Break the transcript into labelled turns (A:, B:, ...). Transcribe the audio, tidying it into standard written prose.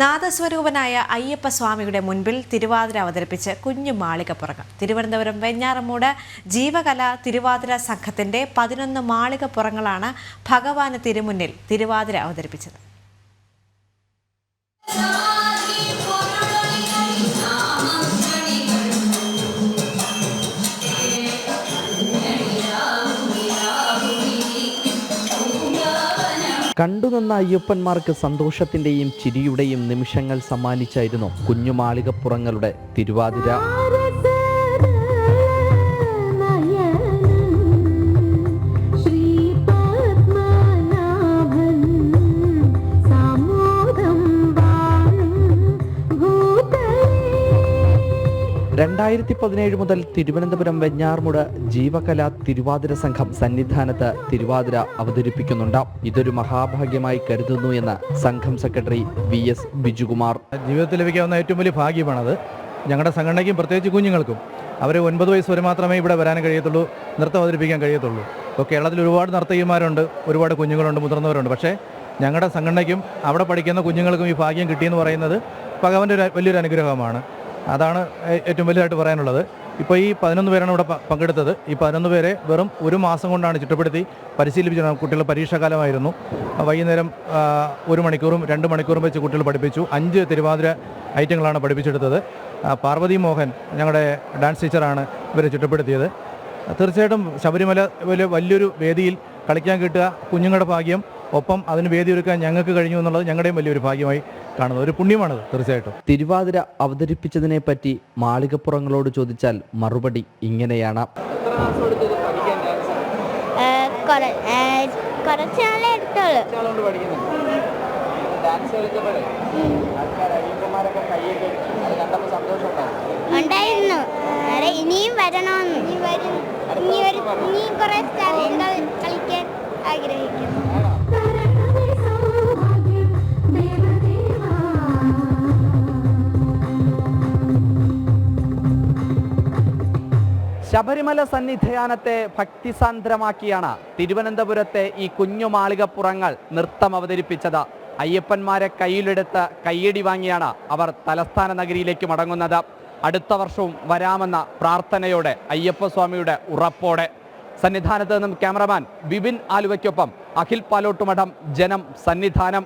A: നാദസ്വരൂപനായ അയ്യപ്പസ്വാമിയുടെ മുൻപിൽ തിരുവാതിര അവതരിപ്പിച്ച് കുഞ്ഞു മാളികപ്പുറങ്ങൾ. തിരുവനന്തപുരം വെഞ്ഞാറമൂട് ജീവകല തിരുവാതിര സംഘത്തിന്റെ 11 മാളികപ്പുറങ്ങളാണ് ഭഗവാന് തിരുമുന്നിൽ തിരുവാതിര അവതരിപ്പിച്ചത്.
B: കണ്ടുനിന്ന അയ്യപ്പന്മാർക്ക് സന്തോഷത്തിന്റെയും ചിരിയുടെയും നിമിഷങ്ങൾ സമ്മാനിച്ചായിരുന്നു കുഞ്ഞു മാളികപ്പുറങ്ങളുടെ തിരുവാതിര. മുതൽ തിരുവനന്തപുരം വെഞ്ഞാറമൂട് ജീവകല തിരുവാതിര സംഘം സന്നിധാനത്ത് തിരുവാതിര അവതരിപ്പിക്കുന്നുണ്ട്. ഇതൊരു മഹാഭാഗ്യമായി കരുതുന്നു എന്ന് സംഘം സെക്രട്ടറി VS ബിജുകുമാർ.
C: ജീവിതത്തിൽ ലഭിക്കാവുന്ന ഏറ്റവും വലിയ ഭാഗ്യമാണത്. ഞങ്ങളുടെ സംഘടനയ്ക്കും പ്രത്യേകിച്ച് കുഞ്ഞുങ്ങൾക്കും. അവർ 9 വയസ്സ് വരെ മാത്രമേ ഇവിടെ വരാൻ കഴിയത്തുള്ളൂ, നൃത്തം അവതരിപ്പിക്കാൻ കഴിയത്തുള്ളൂ. ഇപ്പോൾ കേരളത്തിൽ ഒരുപാട് നർത്തകിമാരുണ്ട്, ഒരുപാട് കുഞ്ഞുങ്ങളുണ്ട്, മുതിർന്നവരുണ്ട്. പക്ഷേ ഞങ്ങളുടെ സംഘടനയ്ക്കും അവിടെ പഠിക്കുന്ന കുഞ്ഞുങ്ങൾക്കും ഈ ഭാഗ്യം കിട്ടിയെന്ന് പറയുന്നത് ഭഗവാന്റെ വലിയൊരു അനുഗ്രഹമാണ്. അതാണ് ഏറ്റവും വലുതായിട്ട് പറയാനുള്ളത്. ഇപ്പോൾ ഈ 11 പേരാണ് ഇവിടെ പങ്കെടുത്തത്. ഈ 11 പേരെ വെറും 1 മാസം കൊണ്ടാണ് ചിട്ടപ്പെടുത്തി പരിശീലിപ്പിച്ചത്. കുട്ടികൾ പരീക്ഷാകാലമായിരുന്നു. വൈകുന്നേരം 1 മണിക്കൂറും 2 മണിക്കൂറും വെച്ച് കുട്ടികൾ പഠിപ്പിച്ചു. 5 തിരുവാതിര ഐറ്റങ്ങളാണ് പഠിപ്പിച്ചെടുത്തത്. പാർവതി മോഹൻ ഞങ്ങളുടെ ഡാൻസ് ടീച്ചറാണ് ഇവരെ ചിട്ടപ്പെടുത്തിയത്. തീർച്ചയായിട്ടും ശബരിമല വലിയൊരു വേദിയിൽ കളിക്കാൻ കിട്ടുക കുഞ്ഞുങ്ങളുടെ ഭാഗ്യം, ഒപ്പം അതിന് വേദി ഒരുക്കാൻ ഞങ്ങൾക്ക് കഴിഞ്ഞു എന്നുള്ളത് ഞങ്ങളുടെയും വലിയൊരു ഭാഗ്യമായി കാണുന്നത്, ഒരു പുണ്യമാണത്. തീർച്ചയായിട്ടും
B: തിരുവാതിര അവതരിപ്പിച്ചതിനെ പറ്റി മാളികപ്പുറങ്ങളോട് ചോദിച്ചാൽ മറുപടി ഇങ്ങനെയാണ്.
D: ഉണ്ടായിരുന്നു. ഇനിയും വരണമെന്ന്, ഇനി കുറെ സ്ഥലങ്ങൾ കളിക്കാൻ ആഗ്രഹിക്കുന്നു.
B: ശബരിമല സന്നിധാനത്തെ ഭക്തിസാന്ദ്രമാക്കിയാണ് തിരുവനന്തപുരത്തെ ഈ കുഞ്ഞു മാളികപ്പുറങ്ങൾ നൃത്തം അവതരിപ്പിച്ചത്. അയ്യപ്പന്മാരെ കയ്യിലെടുത്ത് കയ്യടി വാങ്ങിയാണ് അവർ തലസ്ഥാന നഗരിയിലേക്ക് മടങ്ങുന്നത്. അടുത്ത വർഷവും വരാമെന്ന പ്രാർത്ഥനയോടെ, അയ്യപ്പസ്വാമിയുടെ ഉറപ്പോടെ. സന്നിധാനത്ത് നിന്നും ക്യാമറമാൻ ബിബിൻ ആലുവയ്ക്കൊപ്പം അഖിൽ പാലോട്ടുമഠം, ജനം, സന്നിധാനം.